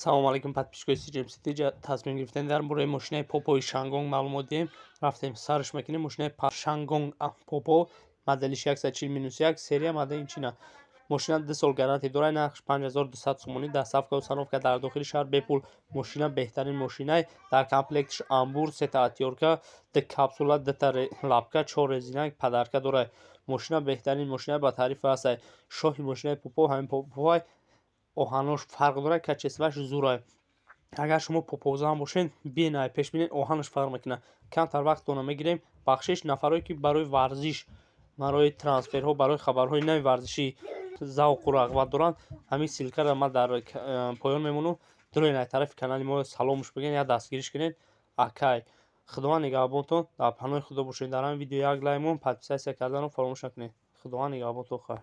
салом алайкум подписчикои CGMCT. Тасмим гирифтем дар бораи мошинаи попои Шангонг маълумот диҳем. Рафтем сарш мекунем. Мошинаи Шангонг попо модели 640-1 серия модели чина. Мошина 2 сол гарантия дорад. Нархш 5200 сомонӣ дастсафка установка дар дохили шаҳр бепул. Мошина беҳтарин мошинае. Дар комплектш амбур, сета атёрка, д капсула, дта лапка, 4 резинак, падарка дорад. Мошина беҳтарин мошинае ба таъриф аст. Шоҳи мошинаи попо ҳамин попоай оҳанош фарқ дорад, качестваш зурай. Агар шумо попозан бошед биенай пеш бинед, оҳанаш фарқ мекунад. Камтар вақтона мегирем. Бахшиш нафарое ки барои варзиш, барои трансферҳо, барои хабарҳои нави варзишӣ завқу рағбат доранд, ҳамин силкаро ман дар поён мемонам. Дуроен тарафи канали мо саломш бигӯед, я дастгириш кунед. Акай худованд нигаҳбонтон, дар паноҳи худо бошед. Дар ҳамин видео як лайк мон, подписатсия карданро фаромӯш накунед. Худованд нигаҳбонтон.